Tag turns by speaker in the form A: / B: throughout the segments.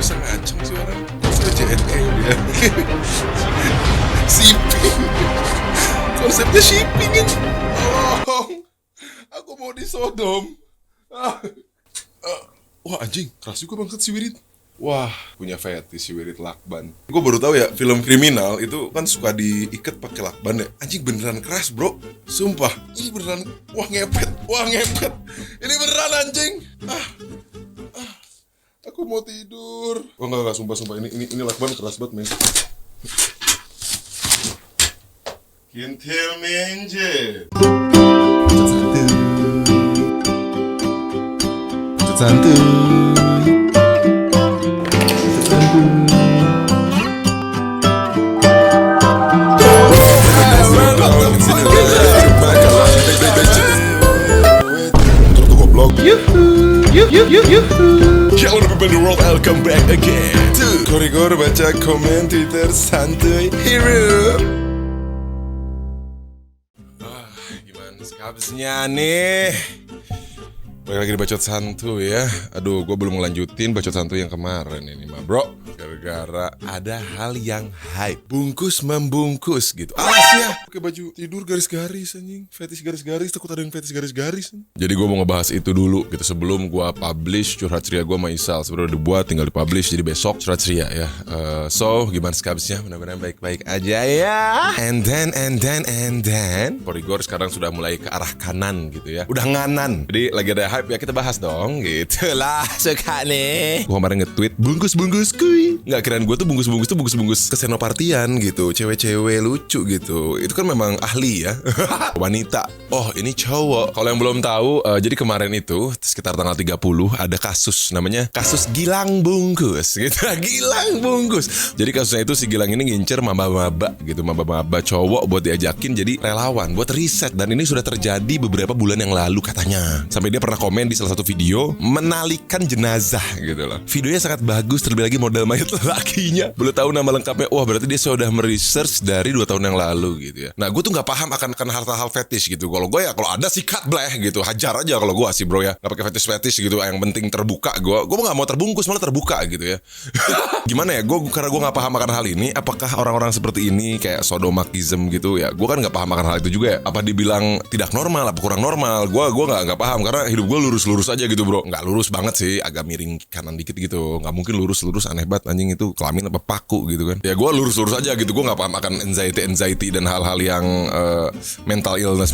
A: bisa ngaceng sih orang? Sudah JNE dia. Shipping. Konsepnya shipping kan. Tolong. Aku mau disodom. Wah anjing, keras juga banget si Wirid. Wah, punya fetish si Wirid lakban. Gue baru tahu ya, film kriminal itu kan suka diikat pakai lakban ya. Anjing beneran keras, bro. Sumpah, ini beneran wah ngepet. Ini beneran anjing. Aku mau tidur. Oh enggak, sumpah ini lakban keras banget, men. Kintil menje. Santuy. Hello everybody world, welcome back again to Korigor baca komen Twitter santuy hero. Gimana skabsnya nih? Balik lagi di Bacot Santuy ya. Aduh, gue belum ngelanjutin Bacot Santuy yang kemarin ini mah bro. Gara-gara ada hal yang hype, bungkus membungkus gitu. Alasnya pakai baju tidur garis-garis anjing. Fetish garis-garis, takut ada yang fetish garis-garis. Jadi gue mau ngebahas itu dulu gitu sebelum gue publish curhat ceria gue sama Isal. Sebenarnya udah dibuat, tinggal dipublish. Jadi besok curhat ceria ya. So gimana skabsnya? Mudah-mudahan baik-baik aja ya. And then Korigor sekarang sudah mulai ke arah kanan gitu ya. Udah nganan. Jadi lagi ada hype ya, kita bahas dong gitu lah. Suka nih. Gue kemarin nge-tweet bungkus-bungkus kuy. Nggak, kirain gue tuh bungkus-bungkus ke senopartian gitu. Cewek-cewek lucu gitu. Itu kan memang ahli ya. Wanita. Oh ini cowok. Kalau yang belum tahu, jadi kemarin itu sekitar tanggal 30 ada kasus namanya kasus Gilang Bungkus gitu. Gilang Bungkus. Jadi kasusnya itu si Gilang ini ngincer maba-maba gitu. Maba-maba cowok buat diajakin jadi relawan buat riset. Dan ini sudah terjadi beberapa bulan yang lalu katanya. Sampai dia pernah komen di salah satu video menalikan jenazah gitu loh. Videonya sangat bagus, terlebih lagi model mayat lakinya. Belum tahu nama lengkapnya. Wah berarti dia sudah meresearch dari 2 tahun yang lalu gitu ya. Nah gue tuh gak paham akan hal-hal fetish gitu. Kalau gue ya kalau ada sikat bleh gitu. Hajar aja kalau gue sih bro ya. Gak pakai fetish gitu. Yang penting terbuka. Gue gak mau terbungkus malah terbuka gitu ya. Gimana ya, karena gue gak paham akan hal ini. Apakah orang-orang seperti ini kayak sadomasochism gitu ya. Gue kan gak paham akan hal itu juga ya. Apa dibilang tidak normal, apa kurang normal. Gue gak paham. Karena hidup gue lurus-lurus aja gitu bro. Gak lurus banget sih, agak miring kanan dikit gitu. Gak mungkin lurus-lurus, aneh banget anjing itu kelamin apa paku gitu kan. Ya gue lurus-lurus aja gitu. Gue gak paham akan anxiety dan hal-hal yang mental illness.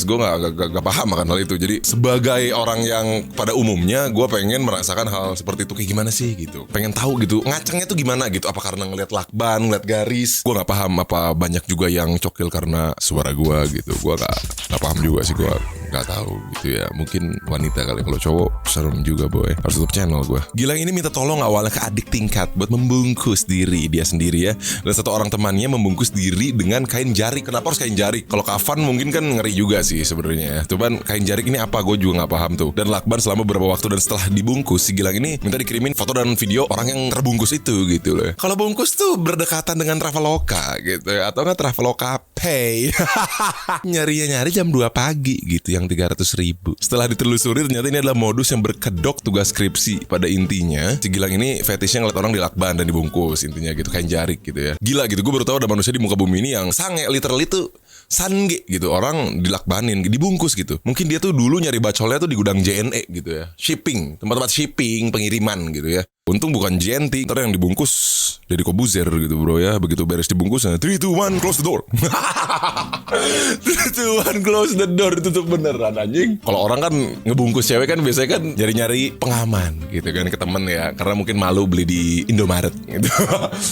A: Gue gak paham akan hal itu. Jadi sebagai orang yang pada umumnya gue pengen merasakan hal seperti itu kayak gimana sih gitu. Pengen tahu gitu ngacengnya tuh gimana gitu. Apa karena ngeliat lakban, ngeliat garis. Gue gak paham apa banyak juga yang cokil karena suara gue gitu. Gue gak paham juga sih. Gue gak tahu gitu ya. Mungkin wanita kali. Kalau cowok serem juga boy. Harus tutup channel gue. Gilang ini minta tolong awalnya ke adik tingkat buat membungkus diri dia sendiri ya. Dan satu orang temannya membungkus diri dengan kain jarik. Kenapa harus kain jarik? Kalau kafan mungkin kan ngeri juga sih sebenarnya ya. Cuman kain jarik ini apa? Gue juga nggak paham tuh. Dan lakban selama beberapa waktu dan setelah dibungkus, si Gilang ini minta dikirimin foto dan video orang yang terbungkus itu gitu loh. Kalau bungkus tuh berdekatan dengan Traveloka gitu ya. Atau nggak Traveloka Pay. Nyari jam 2 pagi gitu yang 300.000. Setelah ditelusuri ternyata ini adalah modus yang berkedok tugas skripsi. Pada intinya si Gilang ini fetishnya ngeliat orang dilakban dan dibungkus intinya gitu, kain jarik gitu ya. Gila gitu, gue baru tahu ada manusia di muka bumi ini yang sange literally tuh sange gitu, orang dilakbanin, dibungkus gitu. Mungkin dia tuh dulu nyari bacolnya tuh di gudang JNE gitu ya. Shipping, tempat-tempat shipping, pengiriman gitu ya. Untung bukan JNT, ntar yang dibungkus jadi Kobuzer gitu bro ya. Begitu beres dibungkus 3, 2, 1 close the door. 3, 2, 1 close the door, tutup beneran anjing. Kalau orang kan ngebungkus cewek kan biasanya kan nyari-nyari pengaman gitu kan ke temen ya. Karena mungkin malu beli di Indomaret gitu.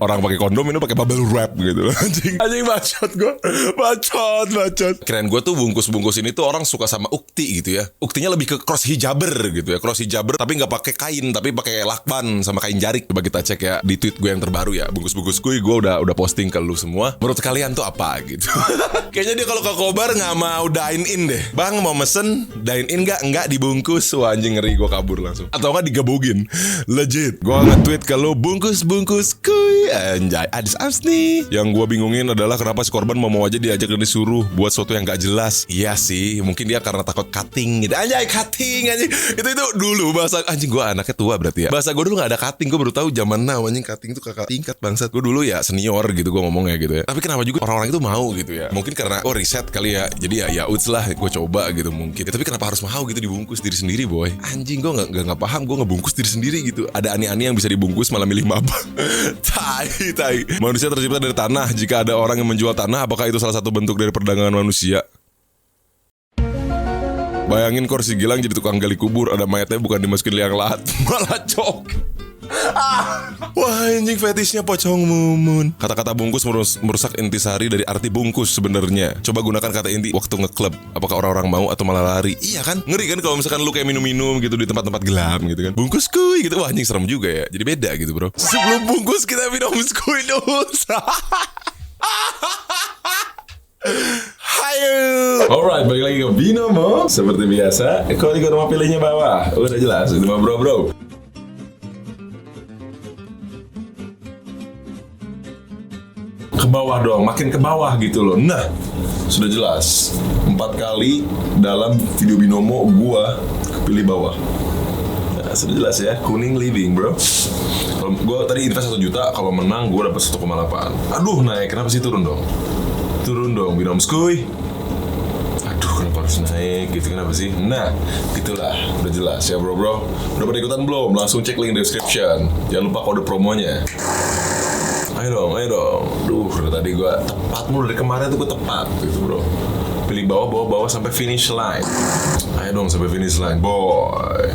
A: Orang pakai kondom ini pakai bubble wrap gitu. Anjing bacot gue. Bacot. Keren gue tuh bungkus-bungkus ini tuh orang suka sama ukti gitu ya. Uktinya lebih ke cross hijaber gitu ya. Cross hijaber tapi gak pakai kain, tapi pakai lakban sama kain jarik. Coba kita cek ya di tweet gue yang terbaru ya. Bungkus-bungkus gue udah posting ke lu semua. Menurut kalian tuh apa gitu? Kayaknya dia kalau ke Kobar gak mau dine in deh. Bang mau mesen dine in gak? Enggak, dibungkus. Wah anjing ngeri, gue kabur langsung. Atau gak digabungin. Legit. Gue nge-tweet ke lu bungkus-bungkus kuy. Anjay, abs nih. Yang gue bingungin adalah kenapa si korban mau aja diajak dan disuruh buat sesuatu yang gak jelas. Iya sih, mungkin dia karena takut cutting gitu. Anjay, cutting anjing. Itu dulu bahasa anjing, gue anaknya tua berarti ya. Bahasa gue dulu gak ada cutting, gue baru tahu zaman now anjing, cutting itu kakak tingkat bangsat. Gue dulu ya senior gitu gue ngomongnya gitu ya. Tapi kenapa juga orang-orang itu mau gitu ya? Mungkin karena riset kali ya. Jadi ya uts lah gue coba gitu mungkin. Ya, tapi kenapa harus mau gitu dibungkus diri sendiri boy? Anjing, gue nggak paham, gue ngebungkus diri sendiri gitu. Ada ani-ani yang bisa dibungkus malah milih mabak. Tai. Manusia tercipta dari tanah. Jika ada orang yang menjual tanah, apakah itu salah satu bentuk dari perdagangan manusia? Bayangin Korsi Gilang jadi tukang gali kubur, ada mayatnya bukan dimasukin liang lahat, malah cok. Wah anjing, fetishnya pocong mumun. Kata-kata bungkus merusak intisari dari arti bungkus sebenarnya. Coba gunakan kata inti waktu ngeklub. Apakah orang-orang mau atau malah lari? Iya kan? Ngeri kan kalau misalkan lu kayak minum-minum gitu di tempat-tempat gelap gitu kan. Bungkus kuy gitu. Wah anjing, serem juga ya. Jadi beda gitu bro. Sebelum bungkus kita minum kuy dulu. Hayo. Alright, balik lagi ke Binomo. Seperti biasa, kalau di rumah pilihnya bawah. Udah jelas, itu mah bro. Ke bawah dong, makin ke bawah gitu loh. Nah, sudah jelas 4 kali dalam video Binomo gua pilih bawah. Nah, sudah jelas ya, kuning leading bro. Kalau gua tadi invest 1 juta, kalau menang gua dapat 1,8. Aduh, naik, kenapa sih turun dong? Turun dong Binomo skuy. Aduh, kenapa harus naik gitu, kenapa sih? Nah, gitulah, udah jelas ya bro. Udah pada ikutan belum? Langsung cek link description. Jangan lupa kode promonya. Ayo dong. Duh, dari tadi gue tepat mulu, dari kemarin tuh gue tepat gitu bro. Pilih bawah sampai finish line. Ayo dong sampai finish line, boy.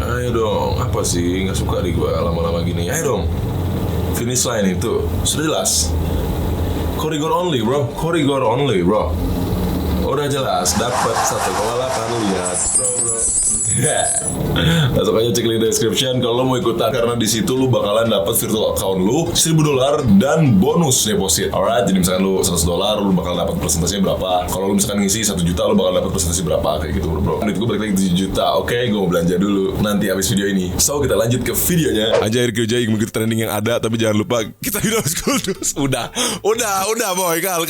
A: Ayo dong, apa sih? Nggak suka di gue lama-lama gini. Ayo dong, finish line itu sudah jelas. Korigor only bro. Udah jelas, dapat 1,8 lihat bro. Langsung aja cek link description kalau lo mau ikutan, karena di situ lo bakalan dapat virtual account lo $1,000 dan bonus deposit. Alright, jadi misalkan lo $100 lo bakal dapat presentasinya berapa. Kalau lo misalkan ngisi 1 juta lo bakal dapat presentasi berapa, kayak gitu bro. Duit gue balik lagi 7 juta. Oke, gue mau belanja dulu nanti habis video ini. So kita lanjut ke videonya. Anjir Jaing begitu trending yang ada, tapi jangan lupa kita video Skuldus. Udah boy, kal.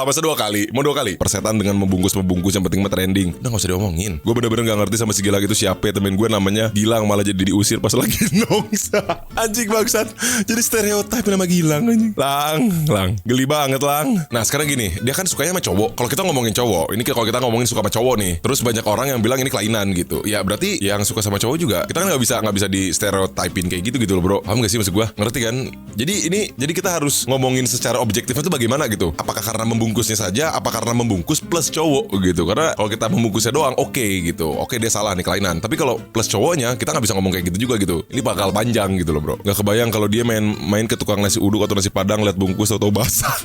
A: Masa 2 kali? Mau 2 kali? Persetan dengan membungkus yang penting mah trending. Udah gak usah diomongin. Gue bener-bener gak ngerti sama si Gilang itu siapa. Temen gue namanya Gilang malah jadi diusir pas lagi nongsa. Anjing bangsat. Jadi stereotip nama Gilang anjing. Lang. Geli banget Lang. Nah sekarang gini, dia kan sukanya sama cowok. Kalau kita ngomongin cowok, ini kalau kita ngomongin suka sama cowok nih, terus banyak orang yang bilang ini kelainan gitu. Ya berarti yang suka sama cowok juga kita kan nggak bisa di stereotipin kayak gitu loh bro. Paham gak sih maksud gue? Ngerti kan? Jadi kita harus ngomongin secara objektifnya tuh bagaimana gitu. Apakah karena membungkusnya saja? Apa karena membungkus plus cowok gitu? Karena kalau kita membungkusnya doang oke gitu. Oke dia salah nih, kelainan. Tapi kalau plus cowoknya kita nggak bisa ngomong kayak gitu juga gitu. Ini bakal panjang gitu loh bro. Nggak kebayang kalau dia main ke tukang nasi uduk atau nasi padang, lihat bungkus atau basah.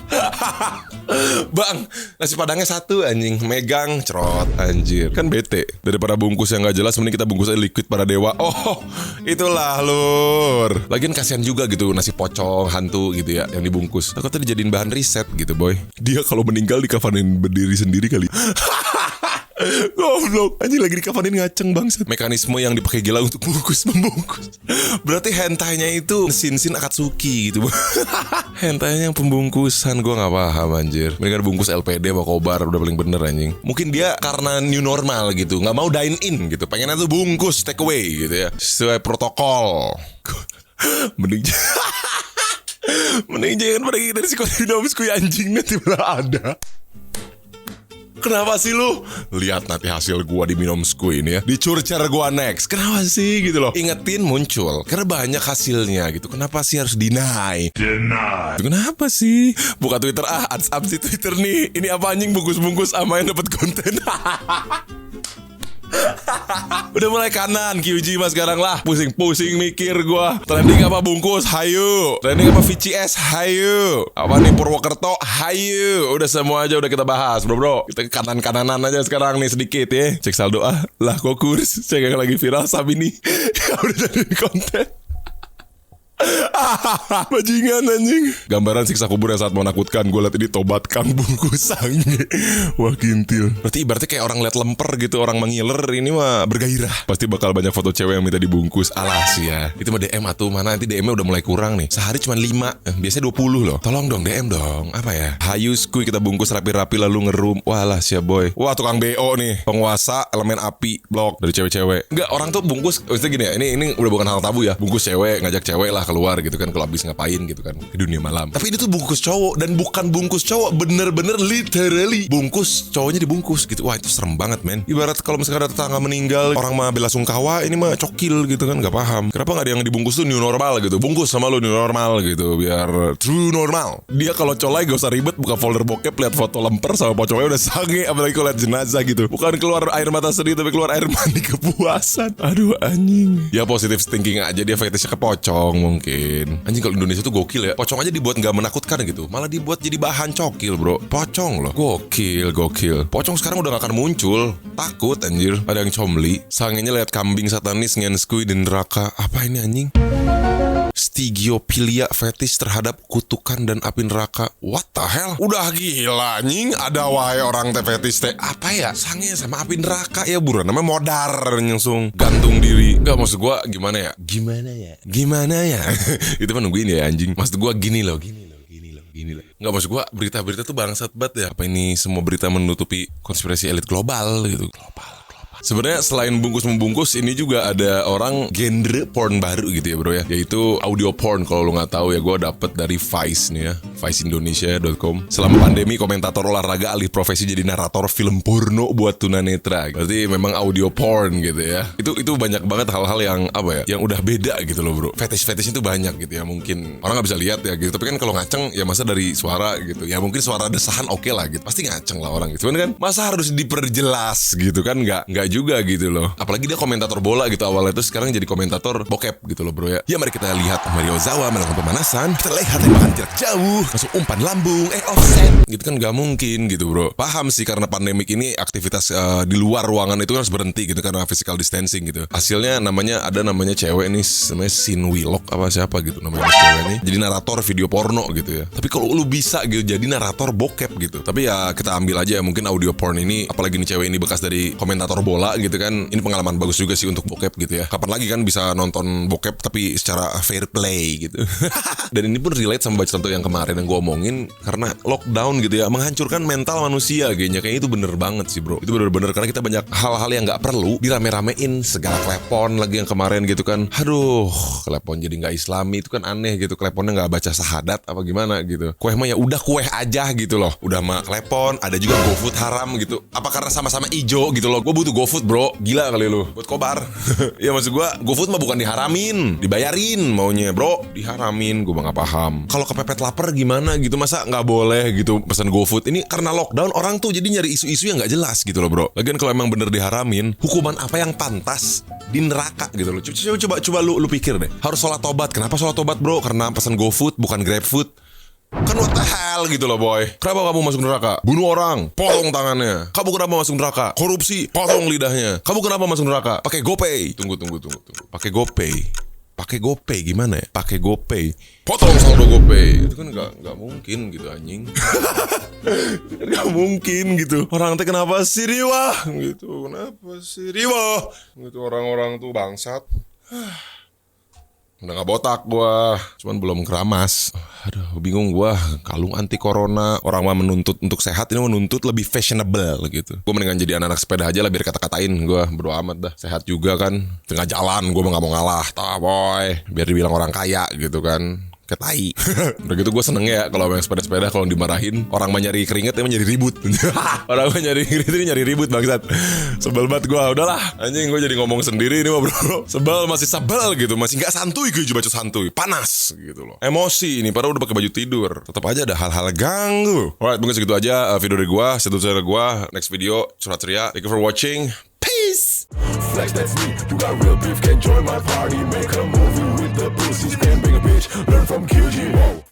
A: Bang, nasi padangnya 1 anjing, megang cerot anjir. Kan bete. Daripada bungkus yang nggak jelas, mending kita bungkus aja liquid para dewa. Oh, itulah lur. Lagian kasihan juga gitu nasi pocong hantu gitu ya yang dibungkus. Takutnya dijadiin bahan riset gitu boy. Dia kalau meninggal dikafanin berdiri sendiri kali. Goblok, anjing lagi dikafanin ngaceng bangsat. Mekanisme yang dipakai Gila untuk membungkus. Berarti hentainya itu sin Akatsuki gitu. Hentainya yang pembungkusan, gue gak paham anjir. Mendingan bungkus LPD sama Kobar, udah paling bener anjing. Mungkin dia karena new normal gitu, gak mau dine in gitu, pengennya tuh bungkus take away gitu ya, sesuai protokol. Mending jangan pergi dari psikotinopsku ya anjing, nanti malah ada. Kenapa sih lu? Lihat nanti hasil gua di Minomsku ini ya, di Curcer gua next. Kenapa sih gitu loh? Ingetin muncul karena banyak hasilnya gitu. Kenapa sih harus deny? Kenapa sih? Buka Twitter ads di Twitter nih. Ini apa anjing bungkus-bungkus sama yang dapat konten. Udah mulai kanan QG mas sekarang lah. Pusing mikir gua. Trending apa bungkus? Hayu. Trending apa VCS? Hayu. Apa nih Purwokerto? Hayu. Udah semua aja udah kita bahas bro. Kita ke kanan-kananan aja sekarang nih sedikit ya. Cek saldo lah kok kurs. Cek yang lagi viral Sabini. Ya udah jadi konten. Bajingan anjing. Gambaran siksa kubur yang sangat menakutkan. Gue liat ini tobat kang bungkus sange. Wah kintil. Berarti ibaratnya kayak orang liat lemper gitu, orang mengiler, ini mah bergairah. Pasti bakal banyak foto cewek yang minta dibungkus. Alas ya. Itu mah DM atuh, mana nanti DM-nya udah mulai kurang nih. Sehari cuma 5, biasanya 20 loh. Tolong dong DM dong. Apa ya? Hayu skuy kita bungkus rapi-rapi lalu ngerum. Walah siap boy. Wah tukang BO nih. Penguasa elemen api blok dari cewek-cewek. Enggak, orang tuh bungkus. Maksudnya gini ya. Ini udah bukan hal tabu ya. Bungkus cewek, ngajak cewek lah keluar gitu kan. Kalau habis ngapain gitu kan. Ke dunia malam. Tapi ini tuh bungkus cowok. Dan bukan bungkus cowok. Bener-bener literally. Bungkus cowoknya dibungkus gitu. Wah itu serem banget men. Ibarat kalau misalkan ada tetangga meninggal, orang mah bela sungkawa, ini mah cokil gitu kan. Gak paham. Kenapa gak ada yang dibungkus tuh new normal gitu. Bungkus sama lu new normal gitu. Biar true normal. Dia kalau colai gak usah ribet. Buka folder bokep, lihat foto lemper sama pocongnya udah sange. Apalagi kalau lihat jenazah gitu. Bukan keluar air mata sedih, tapi keluar air mani kepuasan. Aduh anjing. Ya positive thinking aja, dia fetishnya ke pocong mungkin. Anjing kalau Indonesia tuh gokil ya. Pocong aja dibuat gak menakutkan gitu. Malah dibuat jadi bahan cokil bro. Pocong loh. Gokil. Pocong sekarang udah gak akan muncul. Takut anjir. Ada yang comli. Sangenya lihat kambing satanis ngenskui di neraka. Apa ini anjing? Stigiopilia fetish terhadap kutukan dan api neraka. What the hell? Udah gila anjing. Ada wae orang teh fetish teh. Apa ya? Sange sama api neraka ya buruan. Namanya modar langsung gantung diri. Gak maksud gua gimana ya? Gimana ya? Itu mah nungguin ya anjing. Maksud gua gini loh. Nggak, maksud gua berita-berita tuh bangsat banget ya. Apa ini semua berita menutupi konspirasi elit global gitu. Sebenarnya selain bungkus-membungkus, ini juga ada orang genre porn baru gitu ya bro ya. Yaitu audio porn. Kalau lo gak tahu ya, gue dapet dari Vice nih ya, viceindonesia.com. Selama pandemi, komentator olahraga alih profesi jadi narator film porno buat tunanetra. Berarti memang audio porn gitu ya. Itu banyak banget hal-hal yang apa ya, yang udah beda gitu loh bro. Fetish itu banyak gitu ya. Mungkin orang gak bisa lihat ya gitu. Tapi kan kalau ngaceng ya masa dari suara gitu. Ya mungkin suara desahan oke lah gitu. Pasti ngaceng lah orang gitu. Cuman kan masa harus diperjelas gitu kan. Nggak juga gitu loh. Apalagi dia komentator bola gitu awalnya, tuh sekarang jadi komentator bokep gitu loh bro ya. Ya mari kita lihat Mario Ozawa melakukan pemanasan. Kita lihat tembakan jarak jauh, masuk umpan lambung, offset gitu kan gak mungkin gitu bro. Paham sih karena pandemik ini aktivitas di luar ruangan itu harus berhenti gitu karena physical distancing gitu. Hasilnya namanya cewek nih, namanya Sin Willock apa siapa gitu namanya cewek nih. Jadi narator video porno gitu ya. Tapi kalau lu bisa gitu jadi narator bokep gitu. Tapi ya kita ambil aja mungkin audio porn ini, apalagi nih cewek ini bekas dari komentator bola gitu kan, ini pengalaman bagus juga sih untuk bokep gitu ya. Kapan lagi kan bisa nonton bokep tapi secara fair play gitu. Dan ini pun relate sama bacaan yang kemarin yang gue omongin, karena lockdown gitu ya menghancurkan mental manusia kayaknya. Kayak itu bener banget sih bro. Itu bener-bener karena kita banyak hal-hal yang gak perlu dirame-ramein, segala klepon lagi yang kemarin gitu kan. Aduh, klepon jadi gak islami itu kan aneh gitu. Kleponnya gak baca sahadat apa gimana gitu. Kueh mah ya udah kueh aja gitu loh. Udah mah klepon, ada juga GoFood haram gitu. Apa karena sama-sama ijo gitu loh. Gue butuh GoFood bro. Gila kali lu buat kobar. Ya maksud gue GoFood mah bukan diharamin, dibayarin maunya bro. Diharamin, gue mah gak paham. Kalau kepepet lapar gimana gitu, masa gak boleh gitu pesan GoFood. Ini karena lockdown orang tuh jadi nyari isu-isu yang gak jelas gitu loh bro. Lagian kalau emang bener diharamin, hukuman apa yang pantas di neraka gitu loh. Coba lu pikir deh. Harus sholat tobat. Kenapa sholat tobat bro? Karena pesan GoFood bukan GrabFood. Kan what the hell gitu loh boy. Kenapa kamu masuk neraka? Bunuh orang, potong tangannya. Kamu kenapa masuk neraka? Korupsi, potong lidahnya. Kamu kenapa masuk neraka? Pakai GoPay. Tunggu. Pakai GoPay gimana ya? Pakai GoPay, potong saldo GoPay. Itu kan nggak mungkin gitu anjing. Nggak mungkin gitu. Orang teh kenapa sih riwah gitu? Kenapa sih riwah? Gitu orang-orang tuh bangsat. Udah gak botak gua, cuman belum keramas. Aduh, bingung gua. Kalung anti corona. Orang mah menuntut untuk sehat, ini menuntut lebih fashionable gitu. Gua mendingan jadi anak sepeda aja lah biar kata-katain. Gua bodo amat dah. Sehat juga kan. Tengah jalan gua mah gak mau ngalah. Tah boy. Biar dibilang orang kaya gitu kan. Ketai. Udah gitu gue seneng ya kalau main sepeda-sepeda, kalau dimarahin orang mah nyari keringet emang nyari ribut. Orang mah nyari keringet ini nyari ribut bangsat. Sebel banget gue. Udahlah anjing, gue jadi ngomong sendiri ini mah bro. Masih sebel gitu. Masih gak santuy gue baca santuy. Panas gitu loh. Emosi ini padahal udah pakai baju tidur. Tetap aja ada hal-hal ganggu. Alright, mungkin segitu aja video dari gue. Situ channel gue. Next video curhat ceria. Thank you for watching. Peace. Flex, that's me. You got real beef, can join my party. Make a movie with the pussy. Scram, bang a bitch. Learn from QG. Whoa.